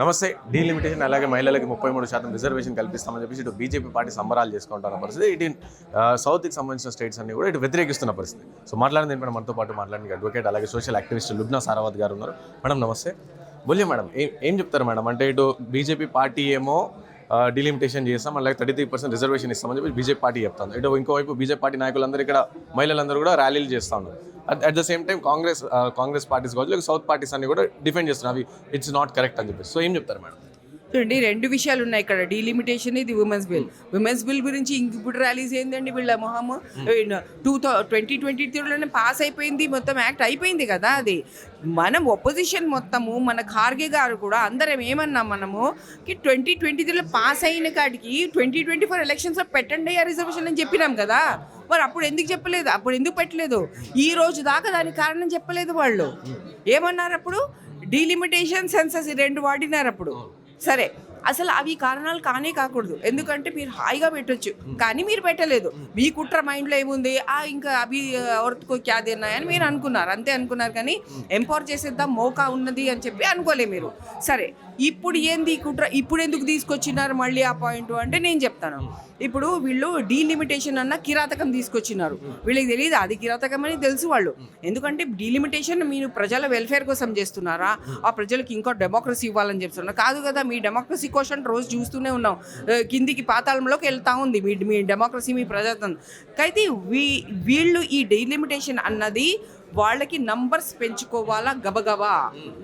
నమస్తే. డీలిమిటేషన్ అలాగే మహిళలకి 33% రిజర్వేషన్ కల్పిస్తామని చెప్పేసి ఇటు బీజేపీ పార్టీ సంబరాలు చేసుకుంటున్న పరిస్థితి. ఇటు సౌత్కి సంబంధించిన స్టేట్స్ అన్ని కూడా ఇటు వ్యతిరేకిస్తున్న పరిస్థితి. సో మాట్లాడింది ఏంటంటే మనతో పాటు మాట్లాడిన అడ్వకేట్ అలాగే సోషల్ యాక్టివిస్ట్ లుబ్నా సారావత్ గారు ఉన్నారు. మేడం నమస్తే. బోలియే మేడం, ఏం చెప్తారు మేడం? అంటే ఇటు బీజేపీ పార్టీ ఏమో డీలిమిటేషన్ చేస్తాం అలాగే 33% రిజర్వేషన్ ఇస్తామని చెప్పి బీజేపీ పార్టీ చెప్తాను. ఇటు ఇంకోవైపు బీజేపీ పార్టీ నాయకులందరూ ఇక్కడ మహిళలందరూ కూడా ర్యాలీలు చేస్తూ ఉన్నారు. At the same time Congress parties కావచ్చు లేక సౌత్ పార్టీస్ అన్ని కూడా డిఫెండ్ చేస్తున్నారు, అవి ఇట్స్ నాట్ కరెక్ట్ అని చెప్పేసి. సో ఏం చెప్తారు మేడం? చూడండి, రెండు విషయాలు ఉన్నాయి ఇక్కడ. డీలిమిటేషన్, ఇది ఉమెన్స్ బిల్ గురించి ఇప్పుడు ర్యాలీస్ ఏందండి వీళ్ళ మొహము. 2023లోనే పాస్ అయిపోయింది, మొత్తం యాక్ట్ అయిపోయింది కదా. అది మనం ఒపోజిషన్ మొత్తము, మన ఖార్గే గారు కూడా అందరం ఏమన్నాం మనము 2023లో పాస్ అయిన కాడికి 2024 ఎలక్షన్స్లో పెట్టండి ఆ రిజర్వేషన్ అని చెప్పినాం కదా. మరి అప్పుడు ఎందుకు చెప్పలేదు? అప్పుడు ఎందుకు పెట్టలేదు? ఈ రోజు దాకా దానికి కారణం చెప్పలేదు వాళ్ళు. ఏమన్నారు అప్పుడు? డీలిమిటేషన్, సెన్సస్ రెండు వాడినారు అప్పుడు. సరే, అసలు అవి కారణాలు కానే కాకూడదు. ఎందుకంటే మీరు హాయిగా పెట్టొచ్చు, కానీ మీరు పెట్టలేదు. మీ కుట్ర మైండ్లో ఏముంది? ఇంకా అవి ఎవరికో క్యాదిన్నాయని మీరు అనుకున్నారు, అంతే అనుకున్నారు. కానీ ఎంపవర్ చేసేద్దాం మోకా ఉన్నది అని చెప్పి అనుకోలే మీరు. సరే, ఇప్పుడు ఏంది కుట్ర? ఇప్పుడు ఎందుకు తీసుకొచ్చినారు మళ్ళీ ఆ పాయింట్ అంటే నేను చెప్తాను. ఇప్పుడు వీళ్ళు డీలిమిటేషన్ అన్న కిరాతకం తీసుకొచ్చినారు. వీళ్ళకి తెలియదు అది కిరాతకం అని తెలుసు వాళ్ళు. ఎందుకంటే డీలిమిటేషన్ మీరు ప్రజల వెల్ఫేర్ కోసం చేస్తున్నారా? ఆ ప్రజలకు ఇంకా డెమోక్రసీ ఇవ్వాలని చెప్తున్నారు కాదు కదా. మీ డెమోక్రసీ క్వశ్చన్ రోజు చూస్తూనే ఉన్నాం, కిందికి పాతాళంలోకి వెళ్తూ ఉంది మీ డెమోక్రసీ, మీ ప్రజాతంత్రం. అయితే వీళ్ళు ఈ డీలిమిటేషన్ అన్నది వాళ్ళకి నంబర్స్ పెంచుకోవాలా గబగబా.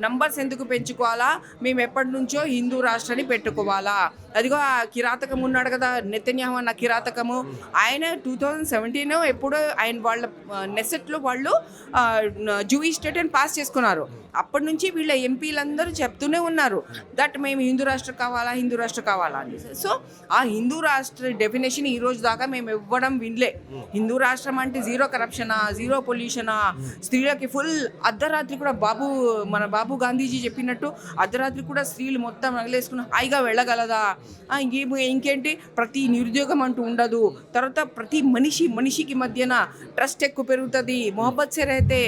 నంబర్స్ ఎందుకు పెంచుకోవాలా? మేము ఎప్పటి నుంచో హిందూ రాష్ట్రాన్ని పెట్టుకోవాలా. అదిగో ఆ కిరాతకం ఉన్నాడు కదా, నెతన్యాహు అన్న కిరాతకము. ఆయన 2017 ఎప్పుడో ఆయన వాళ్ళ నెసెట్లో వాళ్ళు జూయిష్ స్టేట్ అని పాస్ చేసుకున్నారు. అప్పటి నుంచి వీళ్ళ ఎంపీలందరూ చెప్తూనే ఉన్నారు దట్ మేము హిందూ రాష్ట్రం కావాలా, హిందూ రాష్ట్రం కావాలా అని. సో ఆ హిందూ రాష్ట్ర డెఫినేషన్ ఈ రోజు దాకా మేము ఇవ్వడం వినలే. హిందూ రాష్ట్రం అంటే జీరో కరప్షనా, జీరో పొల్యూషనా, స్త్రీలకి ఫుల్ అర్ధరాత్రి కూడా మన బాబు గాంధీజీ చెప్పినట్టు అర్ధరాత్రి కూడా స్త్రీలు మొత్తం నగలేసుకుని హాయిగా వెళ్ళగలదా? ఇంకేంటి, ప్రతి నిరుద్యోగం అంటూ ఉండదు. తర్వాత ప్రతి మనిషికి మధ్యన ట్రస్ట్ ఎక్కువ పెరుగుతుంది. మొహబ్బత్ సే అయితే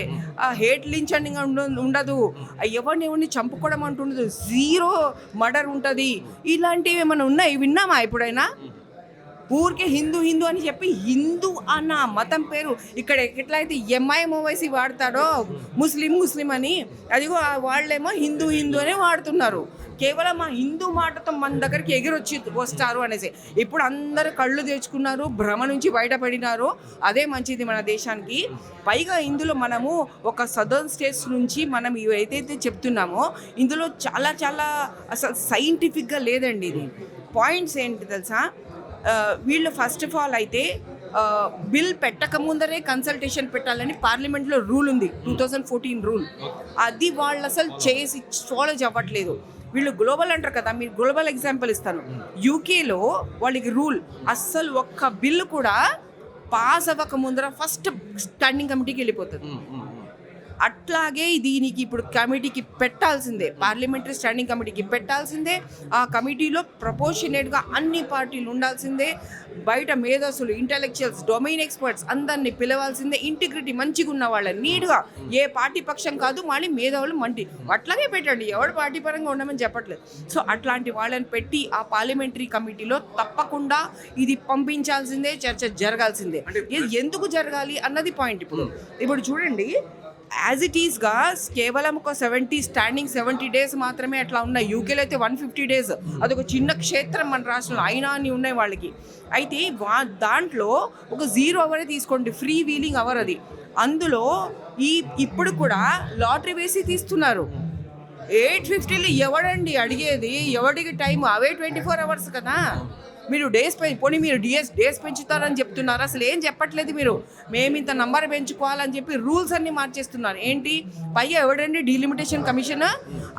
హేట్ లించ్ అని ఉండదు. ఎవరిని చంపుకోవడం అంటూ ఉండదు. జీరో మర్డర్ ఉంటుంది. ఇలాంటివి ఏమైనా ఉన్నాయి? విన్నామా ఎప్పుడైనా? ఊరికే హిందూ అని చెప్పి హిందూ అన్న మతం పేరు ఇక్కడ ఎట్లయితే ఎంఐఎంఓవైసీ వాడతాడో ముస్లిం అని, అదిగో వాళ్ళేమో హిందూ అని వాడుతున్నారు. కేవలం ఆ హిందూ మాటతో మన దగ్గరికి ఎగిరొచ్చి వస్తారు అనేసి ఇప్పుడు అందరూ కళ్ళు తెచ్చుకున్నారు, భ్రమ నుంచి బయటపడినారు. అదే మంచిది మన దేశానికి. పైగా ఇందులో మనము ఒక సదర్న్ స్టేట్స్ నుంచి మనం ఏదైతే చెప్తున్నామో ఇందులో చాలా చాలా అసలు సైంటిఫిక్గా లేదండి. ఇది పాయింట్స్ ఏంటి తెలుసా? వీళ్ళు ఫస్ట్ ఆఫ్ ఆల్ అయితే బిల్ పెట్టక ముందరే కన్సల్టేషన్ పెట్టాలని పార్లమెంట్లో రూల్ ఉంది, 2014 రూల్. అది వాళ్ళు అసలు చేసి ఫాలో అవ్వట్లేదు. వీళ్ళు గ్లోబల్ అంటారు కదా, మీరు గ్లోబల్ ఎగ్జాంపుల్ ఇస్తాను. యూకేలో వాళ్ళకి రూల్ అస్సలు ఒక్క బిల్లు కూడా పాస్ అవ్వక ముందర ఫస్ట్ స్టాండింగ్ కమిటీకి వెళ్ళిపోతుంది. అట్లాగే దీనికి ఇప్పుడు కమిటీకి పెట్టాల్సిందే, పార్లమెంటరీ స్టాండింగ్ కమిటీకి పెట్టాల్సిందే. ఆ కమిటీలో ప్రపోర్షనేట్గా అన్ని పార్టీలు ఉండాల్సిందే. బయట మేధస్సులు, ఇంటలెక్చువల్స్, డొమైన్ ఎక్స్పర్ట్స్ అందరినీ పిలవాల్సిందే. ఇంటిగ్రిటీ మంచిగా ఉన్న వాళ్ళని నీట్గా, ఏ పార్టీ పక్షం కాదు, మళ్ళీ మేధావులు అట్లాగే పెట్టండి. ఎవడు పార్టీ పరంగా ఉండమని చెప్పట్లేదు. సో అట్లాంటి వాళ్ళని పెట్టి ఆ పార్లమెంటరీ కమిటీలో తప్పకుండా ఇది పంపించాల్సిందే, చర్చ జరగాల్సిందే. ఇది ఎందుకు జరగాలి అన్నది పాయింట్. ఇప్పుడు చూడండి, యాజ్ ఇట్ ఈస్గా కేవలం ఒక 70 డేస్ మాత్రమే అట్లా ఉన్నాయి. యూకేలో అయితే 150 డేస్. అదొక చిన్న క్షేత్రం మన రాష్ట్రంలో, అయినా అన్ని ఉన్నాయి వాళ్ళకి. అయితే దాంట్లో ఒక 0 అవరే తీసుకోండి, ఫ్రీ వీలింగ్ అవర్ అది. అందులో ఇప్పుడు కూడా లాటరీ వేసి తీస్తున్నారు. 850లో ఎవడండి అడిగేది? ఎవడికి టైం? అవే 24 అవర్స్ కదా. మీరు మీరు డేస్ పెంచుతారని చెప్తున్నారు, అసలు ఏం చెప్పట్లేదు మీరు. మేము ఇంత నంబర్ పెంచుకోవాలని చెప్పి రూల్స్ అన్ని మార్చేస్తున్నారు. ఏంటి? పైగా ఎవడండి డీలిమిటేషన్ కమిషన్?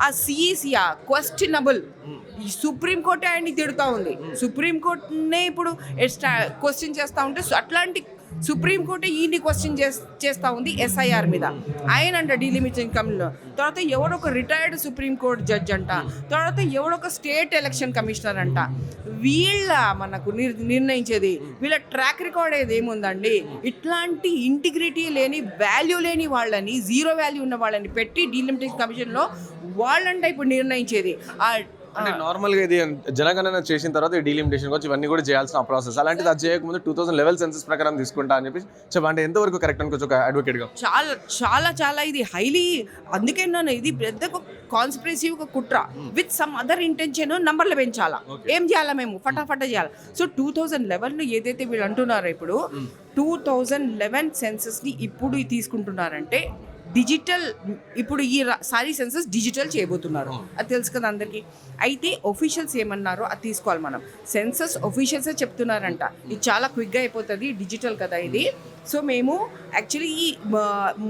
ఆ సిఈసియా క్వశ్చనబుల్. ఈ సుప్రీంకోర్టు ఆయన్ని తిడుతూ ఉంది. సుప్రీంకోర్టునే ఇప్పుడు క్వశ్చన్ చేస్తూ ఉంటే అట్లాంటి సుప్రీంకోర్టు ఈయన్ని క్వశ్చన్ చేస్తూ ఉంది ఎస్ఐఆర్ మీద. ఆయన అంట డీలిమిటేషన్ కమిషన్లో. తర్వాత ఎవడొక రిటైర్డ్ సుప్రీంకోర్టు జడ్జ్ అంట. తర్వాత ఎవడొక స్టేట్ ఎలక్షన్ కమిషనర్ అంట. వీళ్ళ మనకు నిర్ణయించేది, వీళ్ళ ట్రాక్ రికార్డ్ ఏముందండి? ఇట్లాంటి ఇంటిగ్రిటీ లేని, వాల్యూ లేని వాళ్ళని, జీరో వాల్యూ ఉన్న వాళ్ళని పెట్టి డీలిమిటేషన్ కమిషన్లో వాళ్ళంటే ఇప్పుడు నిర్ణయించేది. అంటే నార్మల్గా ఇది జనగణన చేసిన తర్వాత ఈ డీలిమిటేషన్ వచ్చి ఇవన్నీ కూడా చేయాల్సిన ప్రాసెస్, అలాంటిది అది చేయకముందు 2011 సెన్సస్ ప్రకారం తీసుకుంటా అని చెప్పి అంటే ఎంతవరకు కరెక్ట్ అనుకోవచ్చు ఒక అడ్వకేట్గా? చాలా చాలా చాలా ఇది హైలీ, అందుకే నన్ను ఇది పెద్ద కాన్స్పిరసీ ఒక కుట్ర విత్ సమ్ అదర్ ఇంటెన్షన్. నంబర్లు పెంచాలా, ఏం చేయాలా మేము ఫటాఫట చేయాలి. సో 2011 ఏదైతే వీళ్ళు అంటున్నారో ఇప్పుడు 2011 సెన్సస్ని ఇప్పుడు తీసుకుంటున్నారంటే డిజిటల్, ఇప్పుడు సారీ సెన్సస్ డిజిటల్ చేయబోతున్నారు, అది తెలుసు కదా అందరికీ. అయితే ఒఫీషియల్స్ ఏమన్నారో అది తీసుకోవాలి మనం. సెన్సస్ ఒఫీషియల్సే చెప్తున్నారంట ఇది చాలా క్విక్గా అయిపోతుంది, డిజిటల్ కదా ఇది. సో మేము యాక్చువల్లీ ఈ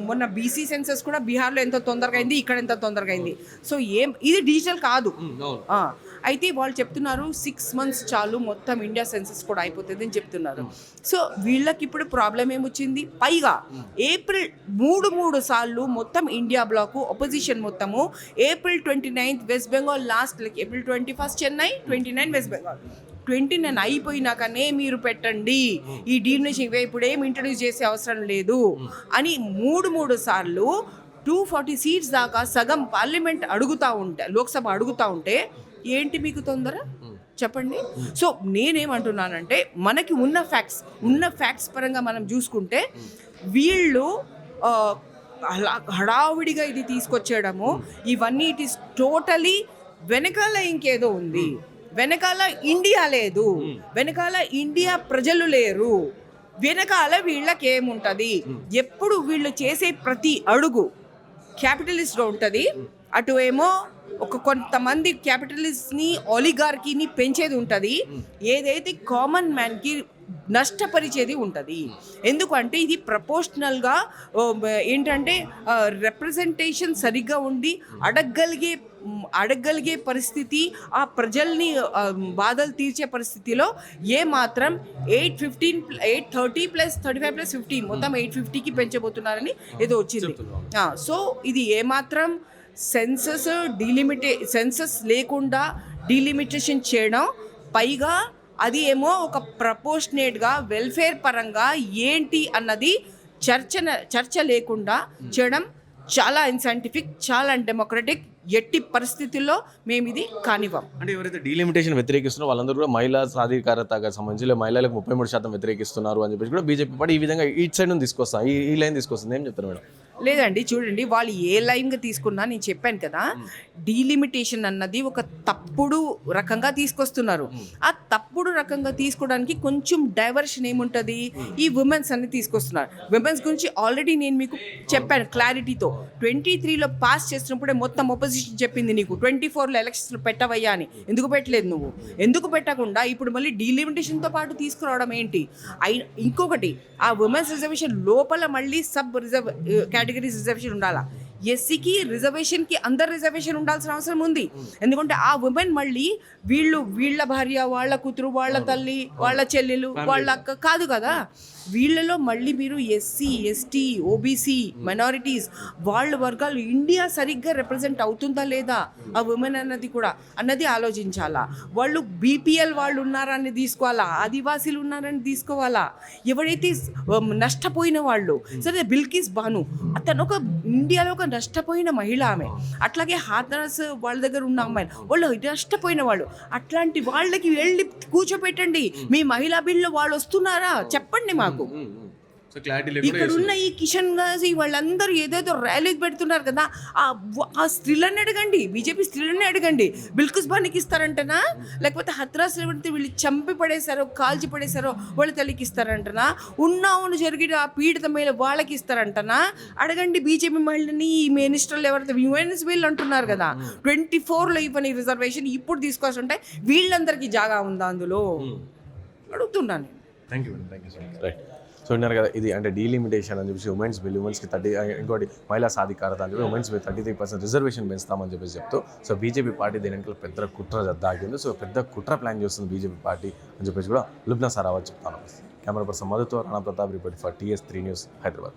మొన్న బీసీ సెన్సస్ కూడా బీహార్లో ఎంత తొందరగా అయింది, ఇక్కడ ఎంత తొందరగా అయింది. సో ఇది డిజిటల్ కాదు. అయితే వాళ్ళు చెప్తున్నారు 6 months చాలు మొత్తం ఇండియా సెన్సస్ కూడా అయిపోతుంది అని చెప్తున్నారు. సో వీళ్ళకి ఇప్పుడు ప్రాబ్లం ఏమొచ్చింది, పైగా ఏప్రిల్ 3 సార్లు మొత్తం ఇండియా బ్లాకు అపోజిషన్ మొత్తము April 29 west Bengal last, like April 21 Chennai, 29 west Bengal. 29 అయిపోయినాకనే మీరు పెట్టండి ఈ డీలిమిటేషన్, ఇప్పుడు ఏం ఇంట్రడ్యూస్ చేసే అవసరం లేదు అని 3 సార్లు 240 seats దాకా సగం పార్లమెంట్ అడుగుతూ ఉంటే, లోక్సభ అడుగుతూ ఉంటే ఏంటి మీకు తొందర చెప్పండి. సో నేనేమంటున్నానంటే మనకి ఉన్న ఫ్యాక్ట్స్ పరంగా మనం చూసుకుంటే వీళ్ళు హడావుడిగా ఇది తీసుకొచ్చేయడము, ఇవన్నీ ఇట్ ఈస్ టోటలీ వెనకాల ఇంకేదో ఉంది, వెనకాల ఇండియా లేదు, వెనకాల ఇండియా ప్రజలు లేరు, వెనకాల వీళ్ళకి ఏముంటుంది. ఎప్పుడు వీళ్ళు చేసే ప్రతి అడుగు క్యాపిటలిస్ట్గా ఉంటుంది, అటు ఏమో కొంతమంది క్యాపిటలిస్ట్ని ఆలిగార్కీని పెంచేది ఉంటుంది, ఏదైతే కామన్ మ్యాన్కి నష్టపరిచేది ఉంటుంది. ఎందుకంటే ఇది ప్రపోర్షనల్గా ఏంటంటే రిప్రజెంటేషన్ సరిగ్గా ఉండి అడగగలిగే పరిస్థితి, ఆ ప్రజల్ని బాధలు తీర్చే పరిస్థితిలో ఏమాత్రం 830 + 35 + 15 మొత్తం 850కి పెంచబోతున్నారని ఏదో వచ్చింది. సో ఇది ఏమాత్రం సెన్సస్ లేకుండా డీలిమిటేషన్ చేయడం, పైగా అది ఏమో ఒక ప్రపోర్షనేట్గా వెల్ఫేర్ పరంగా ఏంటి అన్నది చర్చ లేకుండా చేయడం చాలా అన్సైంటిఫిక్, చాలా అన్డెమోక్రటిక్. ఎట్టి పరిస్థితుల్లో మేము ఇది కానివ్వం. అంటే ఎవరైతే డీలిమిటేషన్ వ్యతిరేకిస్తున్నారో వాళ్ళందరూ కూడా మహిళా సాధికారతగా సంబంధించి మహిళలకు 33% వ్యతిరేకిస్తున్నారు అని చెప్పేసి కూడా బీజేపీ పార్టీ ఈ విధంగా ఈ సైడ్ తీసుకొస్తాం, ఈ లైన్ తీసుకొస్తుంది. ఏం చెప్తారు మేడం? లేదండి, చూడండి వాళ్ళు ఏ లైన్గా తీసుకున్నా నేను చెప్పాను కదా, డీలిమిటేషన్ అన్నది ఒక తప్పుడు రకంగా తీసుకొస్తున్నారు. ఆ తప్పుడు రకంగా తీసుకోవడానికి కొంచెం డైవర్షన్ ఏముంటుంది, ఈ ఉమెన్స్ అన్ని తీసుకొస్తున్నారు. ఉమెన్స్ గురించి ఆల్రెడీ నేను మీకు చెప్పాను క్లారిటీతో. 23లో పాస్ చేసినప్పుడే మొత్తం అపోజిషన్ చెప్పింది నీకు 24లో ఎలక్షన్స్లో పెట్టవయ్యా అని. ఎందుకు పెట్టలేదు నువ్వు? ఎందుకు పెట్టకుండా ఇప్పుడు మళ్ళీ డీలిమిటేషన్తో పాటు తీసుకురావడం ఏంటి? ఇంకొకటి, ఆ ఉమెన్స్ రిజర్వేషన్ లోపల మళ్ళీ సబ్ కేటగిరీస్ రిజర్వేషన్ ఉండాలా. ఎస్సీకి రిజర్వేషన్కి అందరు రిజర్వేషన్ ఉండాల్సిన అవసరం ఉంది. ఎందుకంటే ఆ ఉమెన్ మళ్ళీ వీళ్ళ భార్య, వాళ్ళ కూతురు, వాళ్ళ తల్లి, వాళ్ళ చెల్లెలు, వాళ్ళ అక్క కాదు కదా. వీళ్ళలో మళ్ళీ మీరు ఎస్సీ, ఎస్టీ, ఓబీసీ, మైనారిటీస్ వాళ్ళ వర్గాలు ఇండియా సరిగ్గా రిప్రజెంట్ అవుతుందా లేదా ఆ ఉమెన్ అన్నది ఆలోచించాలా. వాళ్ళు బీపీఎల్ వాళ్ళు ఉన్నారని తీసుకోవాలా, ఆదివాసీలు ఉన్నారని తీసుకోవాలా, ఎవరైతే నష్టపోయిన వాళ్ళు. సరే బిల్కిస్ బాను అతను ఒక ఇండియాలో ఒక నష్టపోయిన మహిళ ఆమె, అట్లాగే హాథరస్ వాళ్ళ దగ్గర ఉన్న అమ్మాయిలు వాళ్ళు నష్టపోయిన వాళ్ళు. అట్లాంటి వాళ్ళకి వెళ్ళి కూర్చోపెట్టండి. మీ మహిళా బిల్లు వాళ్ళు వస్తున్నారా చెప్పండి మాకు. ఇక్కడ ఉన్న ఈ కిషన్ గాజీ వాళ్ళందరూ ఏదేదో ర్యాలీకి పెడుతున్నారు కదా, ఆ స్త్రీలన్నీ అడగండి, బీజేపీ స్త్రీలన్నీ అడగండి. బిల్కిస్ బానికి ఇస్తారంటనా, లేకపోతే హత్రాస్ వీళ్ళు చంపి పడేశారో కాల్చి పడేశారో వాళ్ళ తల్లికి ఇస్తారంటనా, ఉన్న జరిగిన ఆ పీడితమైన వాళ్ళకి ఇస్తారంటనా అడగండి. బీజేపీ మహిళని ఈ మినిస్టర్లు ఎవరైతే యుఎన్స్ వీళ్ళు అంటున్నారు కదా 24లో ఇవ్వని రిజర్వేషన్ ఇప్పుడు తీసుకోవాల్సి ఉంటే వీళ్ళందరికీ జాగా ఉందా అందులో అడుగుతున్నాను. Thank you so much. Right, so విన్నారు కదా, ఇది అంటే డీలిమిటేషన్ అని చెప్పేసి ఉమెన్స్ బిల్, ఉమెన్స్కి 30, ఇంకోటి మహిళా సాధికారత అని చెప్పి ఉమెన్స్ 33% రిజర్వేషన్ పెంచుతామని చెప్పేసి చెప్తూ, సో బీజేపీ పార్టీ దీని వెనకాల పెద్ద కుట్ర దాగింది. సో పెద్ద కుట్ర ప్లాన్ చేస్తుంది బీజేపీ పార్టీ అని చెప్పేసి కూడా లుబ్నా సారావత్ చెప్తాను. కెమెరా పర్సన్ మధుతో Rana Pratap report for TS3 news, Hyderabad.